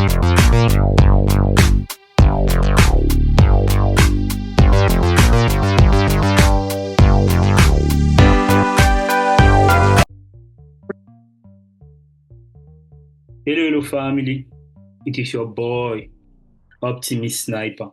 Hello family, it is your boy Optimist Sniper.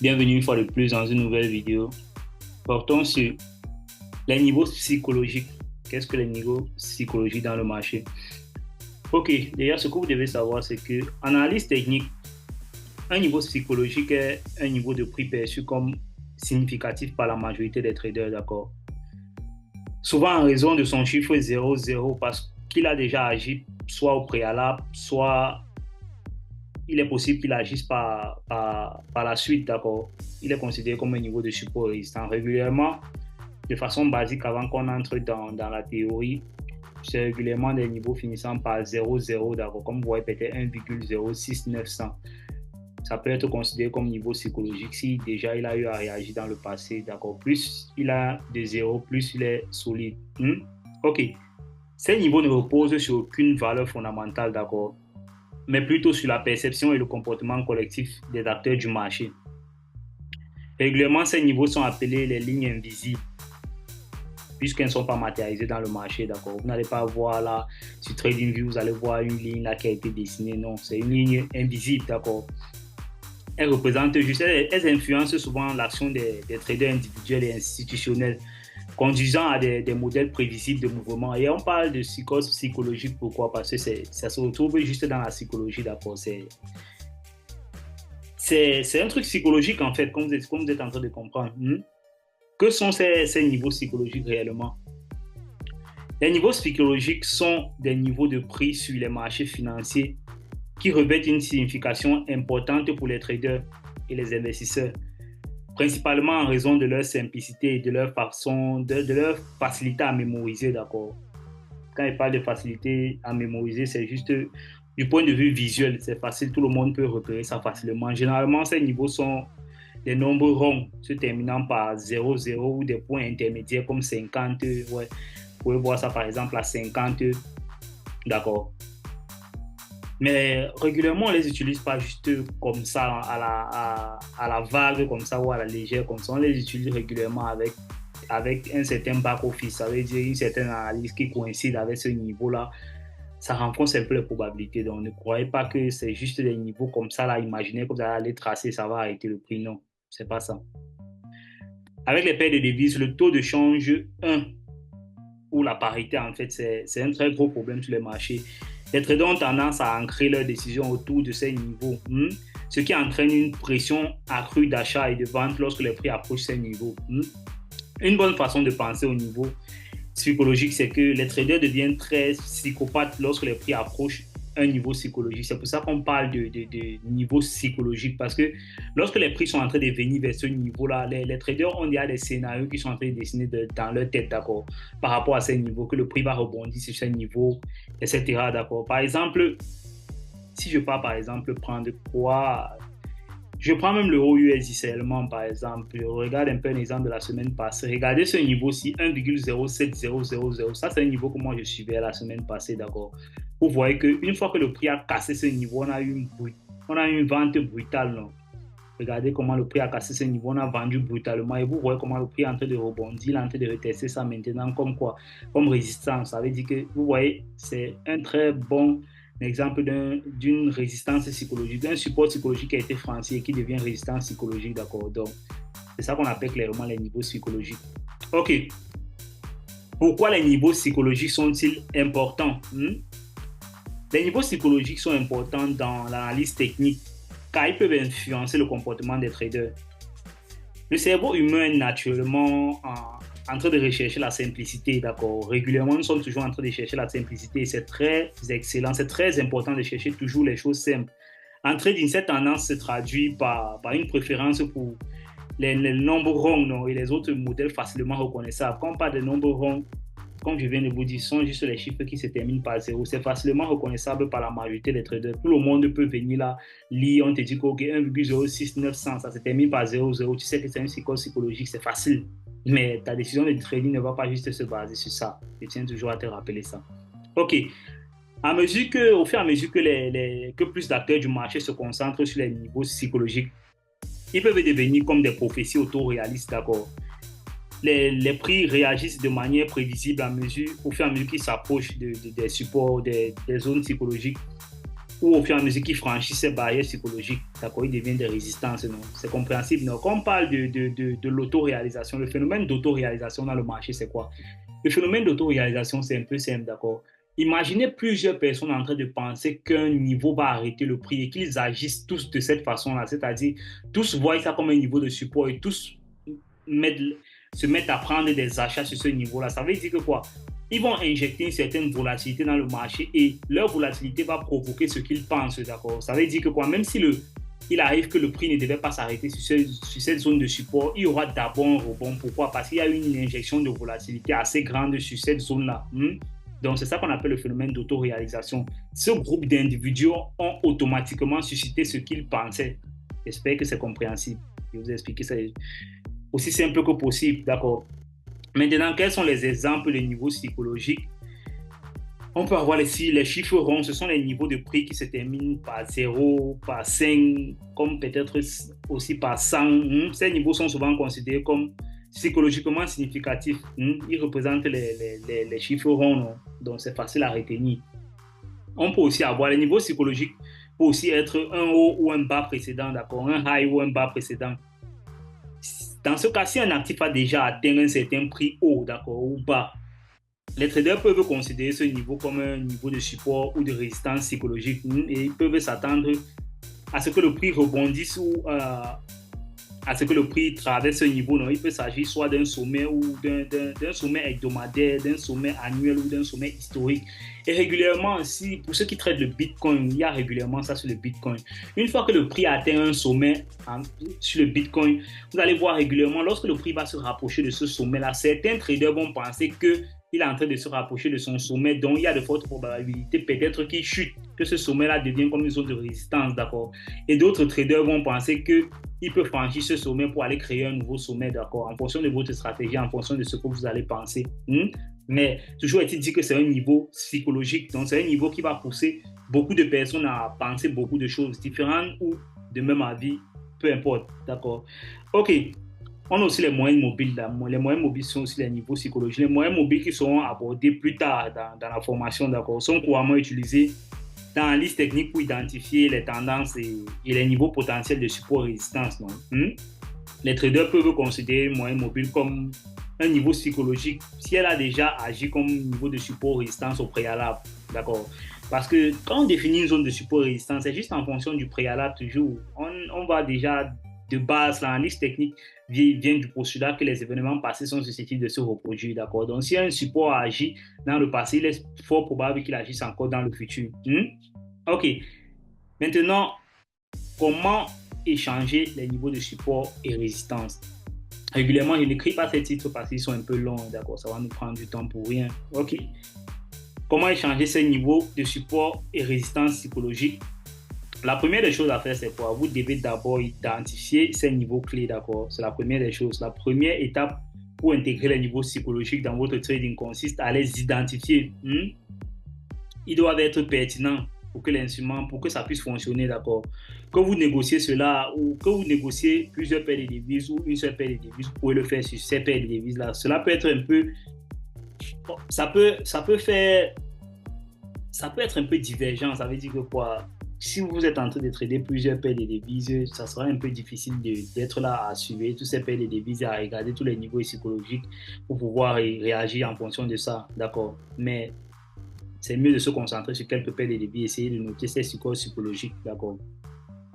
Bienvenue une fois de plus dans une nouvelle vidéo. Portons sur les niveaux psychologiques. Qu'est-ce que les niveaux psychologiques dans le marché? Ok, d'ailleurs ce que vous devez savoir c'est que en analyse technique, un niveau psychologique est un niveau de prix perçu comme significatif par la majorité des traders, d'accord? Souvent en raison de son chiffre 0,0 parce qu'il a déjà agi soit au préalable, soit il est possible qu'il agisse par la suite, d'accord. Il est considéré comme un niveau de support résistant régulièrement, de façon basique, avant qu'on entre dans la théorie. C'est régulièrement des niveaux finissant par 0,0, d'accord, comme vous voyez peut-être 1,06900. Ça peut être considéré comme niveau psychologique si déjà il a eu à réagir dans le passé, d'accord. Plus il a des zéros, plus il est solide. Ok. Ces niveaux ne reposent sur aucune valeur fondamentale, d'accord, mais plutôt sur la perception et le comportement collectif des acteurs du marché. Régulièrement, ces niveaux sont appelés les lignes invisibles, puisqu'elles ne sont pas matérialisées dans le marché, d'accord. Vous n'allez pas voir là, sur TradingView, vous allez voir une ligne là qui a été dessinée. Non, c'est une ligne invisible, d'accord. Elles représentent juste, elles influencent souvent l'action des traders individuels et institutionnels, conduisant à des modèles prévisibles de mouvement. Et on parle de psychose psychologique, pourquoi? Parce que ça se retrouve juste dans la psychologie, d'accord. C'est un truc psychologique, en fait, comme vous êtes en train de comprendre. Que sont ces niveaux psychologiques réellement? Les niveaux psychologiques sont des niveaux de prix sur les marchés financiers qui revêtent une signification importante pour les traders et les investisseurs, principalement en raison de leur simplicité et de leur facilité à mémoriser, d'accord. Quand il parle de facilité à mémoriser, c'est juste du point de vue visuel, c'est facile, tout le monde peut repérer ça facilement. Généralement, ces niveaux sont des nombres ronds se terminant par 0, 0 ou des points intermédiaires comme 50. Ouais. Vous pouvez voir ça par exemple à 50, d'accord. Mais régulièrement, on ne les utilise pas juste comme ça, à la vague, comme ça, ou à la légère, comme ça. On les utilise régulièrement avec un certain back-office, ça veut dire une certaine analyse qui coïncide avec ce niveau-là. Ça renforce un peu les probabilités. Donc, ne croyez pas que c'est juste des niveaux comme ça, là, imaginez que vous allez aller tracer, ça va arrêter le prix. Non, c'est pas ça. Avec les paires de devises, le taux de change 1 ou la parité, en fait, c'est un très gros problème sur les marchés. Les traders ont tendance à ancrer leurs décisions autour de ces niveaux, ce qui entraîne une pression accrue d'achat et de vente lorsque les prix approchent ces niveaux. Une bonne façon de penser au niveau psychologique, c'est que les traders deviennent très psychopathes lorsque les prix approchent un niveau psychologique. C'est pour ça qu'on parle de niveau psychologique, parce que lorsque les prix sont en train de venir vers ce niveau-là, les traders ont déjà des scénarios qui sont en train de dessiner dans leur tête, d'accord, par rapport à ces niveaux, que le prix va rebondir sur ces niveaux, etc., d'accord. Par exemple, si je pars, par exemple, prendre quoi? Je prends même l'euro USD seulement, par exemple. Je regarde un peu un exemple de la semaine passée. Regardez ce niveau-ci, 1,07000. Ça, c'est un niveau que moi, je suivais la semaine passée, d'accord. Vous voyez qu'une fois que le prix a cassé ce niveau, on a eu une vente brutale, non? Regardez comment le prix a cassé ce niveau, on a vendu brutalement. Et vous voyez comment le prix est en train de rebondir, il est en train de retester ça maintenant comme quoi? Comme résistance. Ça veut dire que, vous voyez, c'est un très bon exemple d'une résistance psychologique, d'un support psychologique qui a été franchi et qui devient résistance psychologique, d'accord. Donc, c'est ça qu'on appelle clairement les niveaux psychologiques. Ok. Pourquoi les niveaux psychologiques sont-ils importants? Les niveaux psychologiques sont importants dans l'analyse technique car ils peuvent influencer le comportement des traders. Le cerveau humain est naturellement en train de rechercher la simplicité, d'accord. Régulièrement, nous sommes toujours en train de chercher la simplicité. C'est très excellent, c'est très important de chercher toujours les choses simples. En trading, cette tendance se traduit par une préférence pour les nombres ronds, non, et les autres modèles facilement reconnaissables. Quand on parle de nombres ronds, comme je viens de vous dire, ce sont juste les chiffres qui se terminent par 0. C'est facilement reconnaissable par la majorité des traders. Tout le monde peut venir là, lire, on te dit que 1,06900, ça se termine par 0,0. Tu sais que c'est une psychose psychologique, c'est facile. Mais ta décision de trading ne va pas juste se baser sur ça. Je tiens toujours à te rappeler ça. Ok. Au fur et à mesure que, que plus d'acteurs du marché se concentrent sur les niveaux psychologiques, ils peuvent devenir comme des prophéties autoréalistes, d'accord. Les prix réagissent de manière prévisible au fur et à mesure qu'ils s'approchent des supports, des zones psychologiques, ou au fur et à mesure qu'ils franchissent ces barrières psychologiques, d'accord, ils deviennent des résistances. C'est compréhensible. Non? Quand on parle de l'autoréalisation, le phénomène d'autoréalisation dans le marché, c'est quoi? Le phénomène d'autoréalisation, c'est un peu simple, d'accord? Imaginez plusieurs personnes en train de penser qu'un niveau va arrêter le prix et qu'ils agissent tous de cette façon-là, c'est-à-dire tous voient ça comme un niveau de support et tous mettent, se mettent à prendre des achats sur ce niveau-là. Ça veut dire que quoi? Ils vont injecter une certaine volatilité dans le marché et leur volatilité va provoquer ce qu'ils pensent, d'accord? Ça veut dire que quoi? Même si il arrive que le prix ne devait pas s'arrêter sur cette zone de support, il y aura d'abord un rebond. Pourquoi? Parce qu'il y a une injection de volatilité assez grande sur cette zone-là. Donc, c'est ça qu'on appelle le phénomène d'autoréalisation. Ce groupe d'individus ont automatiquement suscité ce qu'ils pensaient. J'espère que c'est compréhensible. Je vais vous expliquer ça aussi simple que possible, d'accord? Maintenant, quels sont les exemples des niveaux psychologiques? On peut avoir les chiffres ronds, ce sont les niveaux de prix qui se terminent par 0, par 5, comme peut-être aussi par 100. Ces niveaux sont souvent considérés comme psychologiquement significatifs. Ils représentent les chiffres ronds, non? Donc c'est facile à retenir. On peut aussi avoir les niveaux psychologiques, peut aussi être un haut ou un bas précédent, d'accord? Un high ou un bas précédent. Dans ce cas, si un actif a déjà atteint un certain prix haut, d'accord, ou bas, les traders peuvent considérer ce niveau comme un niveau de support ou de résistance psychologique et ils peuvent s'attendre à ce que le prix rebondisse ou à ce que le prix traverse ce niveau. Non? Il peut s'agir soit d'un sommet ou d'un sommet hebdomadaire, d'un sommet annuel ou d'un sommet historique. Et régulièrement, pour ceux qui traitent le Bitcoin, il y a régulièrement ça sur le Bitcoin. Une fois que le prix a atteint un sommet sur le Bitcoin, vous allez voir régulièrement, lorsque le prix va se rapprocher de ce sommet-là, certains traders vont penser que il est en train de se rapprocher de son sommet, donc il y a de fortes probabilités peut-être qu'il chute, que ce sommet-là devienne comme une zone de résistance, d'accord? Et d'autres traders vont penser qu'il peut franchir ce sommet pour aller créer un nouveau sommet, d'accord? En fonction de votre stratégie, en fonction de ce que vous allez penser. Mais toujours est-il dit que c'est un niveau psychologique, donc c'est un niveau qui va pousser beaucoup de personnes à penser beaucoup de choses différentes ou de même avis, peu importe, d'accord? Ok. On a aussi les moyennes mobiles. Les moyennes mobiles sont aussi les niveaux psychologiques. Les moyennes mobiles qui seront abordés plus tard dans la formation, d'accord, sont couramment utilisés dans la liste technique pour identifier les tendances et les niveaux potentiels de support et résistance. Les traders peuvent considérer une moyenne mobile comme un niveau psychologique si elle a déjà agi comme niveau de support ou résistance au préalable. D'accord? Parce que quand on définit une zone de support et résistance, c'est juste en fonction du préalable toujours. On va déjà de base, l'analyse technique vient du postulat que les événements passés sont susceptibles de se reproduire, d'accord? Donc, si un support a agi dans le passé, il est fort probable qu'il agisse encore dans le futur. OK. Maintenant, comment échanger les niveaux de support et résistance? Régulièrement, je n'écris pas ces titres parce qu'ils sont un peu longs, d'accord? Ça va nous prendre du temps pour rien. OK. Comment échanger ces niveaux de support et résistance psychologique? La première des choses à faire, c'est quoi? Vous devez d'abord identifier ces niveaux clés, d'accord? C'est la première des choses. La première étape pour intégrer les niveaux psychologiques dans votre trading consiste à les identifier. Ils doivent être pertinents pour que l'instrument, pour que ça puisse fonctionner, d'accord? Que vous négociez cela ou que vous négociez plusieurs paires de devises ou une seule paire de devises, vous pouvez le faire sur ces paires de devises-là. Cela peut être un peu... Ça peut être un peu divergent. Ça veut dire que quoi? Si vous êtes en train de trader plusieurs paires de devises, ça sera un peu difficile d'être là à suivre tous ces paires de devises et à regarder tous les niveaux psychologiques pour pouvoir réagir en fonction de ça, d'accord? Mais c'est mieux de se concentrer sur quelques paires de devises, essayer de noter ces supports psychologiques, d'accord?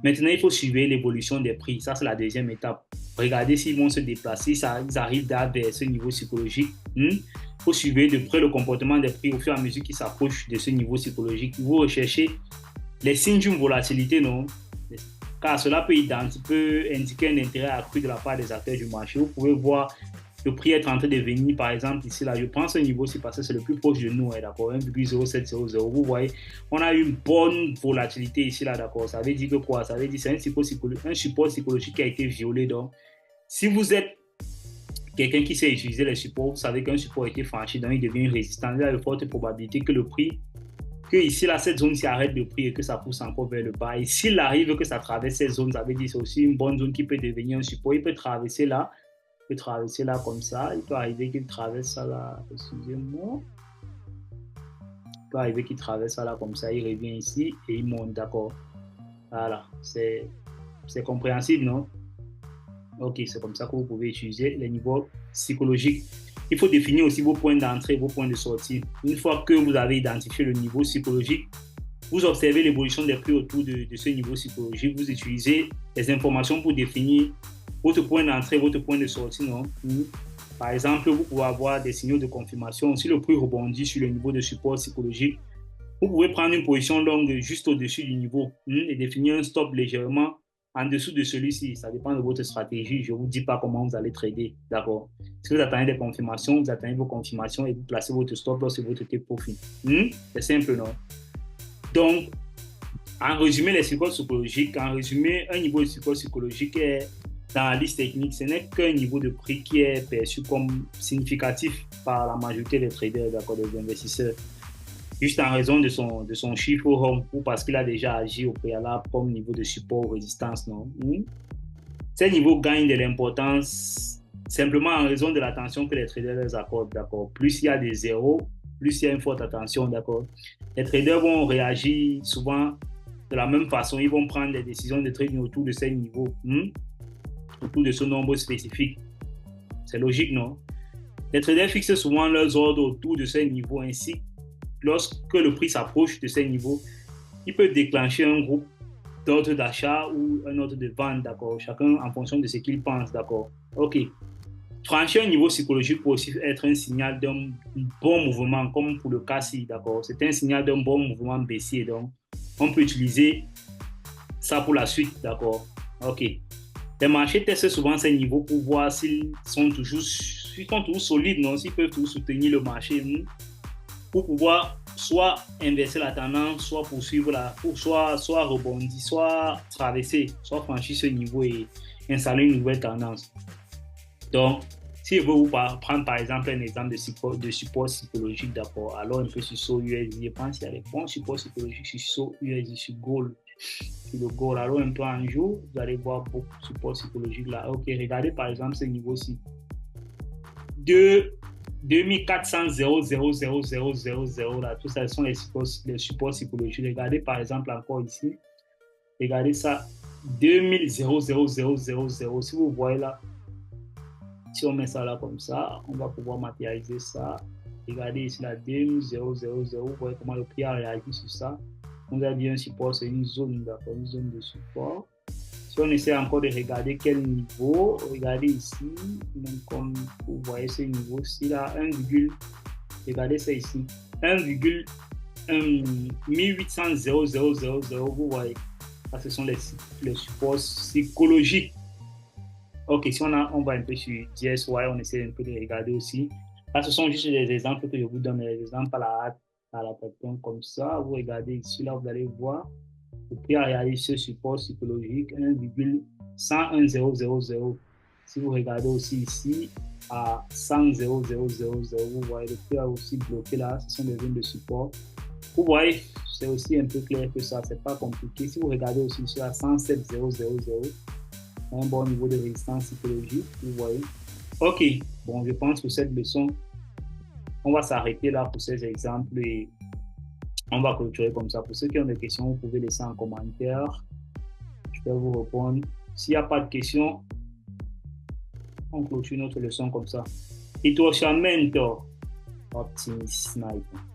Maintenant, il faut suivre l'évolution des prix. Ça, c'est la deuxième étape. Regardez s'ils vont se déplacer, ils arrivent vers ce niveau psychologique. Il faut suivre de près le comportement des prix au fur et à mesure qu'ils s'approchent de ce niveau psychologique. Vous recherchez les signes d'une volatilité, non? Car cela peut indiquer un intérêt accru de la part des acteurs du marché. Vous pouvez voir le prix être en train de venir, par exemple, ici, là, je prends ce niveau-ci parce que c'est le plus proche de nous, d'accord, 1,0700. Vous voyez, on a une bonne volatilité ici, là, d'accord. Ça veut dire que quoi? Ça veut dire que c'est un support psychologique qui a été violé. Donc, si vous êtes quelqu'un qui sait utiliser les supports, vous savez qu'un support a été franchi, donc il devient résistant. Il y a de fortes probabilités que le prix que ici, là, cette zone s'y arrête de prix et que ça pousse encore vers le bas. Et s'il arrive que ça traverse cette zone, ça veut dire que c'est aussi une bonne zone qui peut devenir un support. Il peut traverser là comme ça. Il peut arriver qu'il traverse ça là. Excusez-moi. Il peut arriver qu'il traverse ça là comme ça. Il revient ici et il monte, d'accord. Voilà, c'est compréhensible, non? Ok, c'est comme ça que vous pouvez utiliser les niveaux psychologiques. Il faut définir aussi vos points d'entrée, vos points de sortie. Une fois que vous avez identifié le niveau psychologique, vous observez l'évolution des prix autour de ce niveau psychologique. Vous utilisez les informations pour définir votre point d'entrée, votre point de sortie, non? Par exemple, vous pouvez avoir des signaux de confirmation. Si le prix rebondit sur le niveau de support psychologique, vous pouvez prendre une position longue juste au-dessus du niveau et définir un stop légèrement en dessous de celui-ci. Ça dépend de votre stratégie. Je ne vous dis pas comment vous allez trader. D'accord? Si vous attendez des confirmations, vous attendez vos confirmations et vous placez votre stop loss et votre take profit. C'est simple, non? Donc, en résumé, les supports psychologiques, en résumé, un niveau de support psychologique est dans la liste technique. Ce n'est qu'un niveau de prix qui est perçu comme significatif par la majorité des traders, d'accord, des investisseurs. Juste en raison de son chiffre home ou parce qu'il a déjà agi au préalable comme niveau de support ou résistance, non? Ces niveaux gagnent de l'importance simplement en raison de l'attention que les traders les accordent, d'accord? Plus il y a des zéros, plus il y a une forte attention, d'accord? Les traders vont réagir souvent de la même façon. Ils vont prendre des décisions de trading autour de ces niveaux, autour de ce nombre spécifique. C'est logique, non? Les traders fixent souvent leurs ordres autour de ces niveaux ainsi. Lorsque le prix s'approche de ces niveaux, il peut déclencher un groupe d'ordre d'achat ou un ordre de vente, d'accord? Chacun en fonction de ce qu'il pense, d'accord? Ok. Franchir un niveau psychologique peut aussi être un signal d'un bon mouvement, comme pour le cas-ci, d'accord? C'est un signal d'un bon mouvement baissier, donc on peut utiliser ça pour la suite, d'accord? Ok. Les marchés testent souvent ces niveaux pour voir s'ils sont toujours solides, non? S'ils peuvent toujours soutenir le marché, pour pouvoir soit inverser la tendance, soit poursuivre soit rebondir, soit traverser, soit franchir ce niveau et installer une nouvelle tendance. Donc, si je veux vous prendre par exemple un exemple de support psychologique, d'accord, alors un peu sur SO USD, je pense qu'il y a des bons supports psychologiques sur SO USD, sur Gold, sur le Gold. Alors un peu en jour, vous allez voir beaucoup de supports psychologiques là. Ok, regardez par exemple ce niveau-ci. 2400 000 là, tout ça sont les supports psychologiques. Regardez par exemple encore ici, regardez ça, 2000 000. Si vous voyez là, si on met ça là comme ça, on va pouvoir matérialiser ça. Regardez ici là, 2000 000, vous voyez comment le prix a réagi sur ça. On a dit un support, c'est une zone, d'accord, une zone de support. Si on essaie encore de regarder quel niveau, regardez ici, donc comme vous voyez ce niveau-ci là, regardez ça ici, 1,1800 000, vous voyez, ça ce sont les supports psychologiques. Ok, si on va un peu sur DSY, on essaie un peu de regarder aussi. Là, ce sont juste des exemples que je vous donne, des exemples à la personne comme ça. Vous regardez ici, là, vous allez voir. Le prix a réalisé ce support psychologique 1,110 000. Si vous regardez aussi ici à 100 000, vous voyez le prix a aussi bloqué là. Ce sont des zones de support. Vous voyez, c'est aussi un peu clair que ça, c'est pas compliqué. Si vous regardez aussi ici à 107 000, un bon niveau de résistance psychologique, vous voyez. Ok, bon, je pense que cette leçon, on va s'arrêter là pour ces exemples et on va clôturer comme ça. Pour ceux qui ont des questions, vous pouvez laisser en commentaire. Je vais vous répondre. S'il n'y a pas de questions, on clôture notre leçon comme ça. Ritornamento. Optimism Sniper.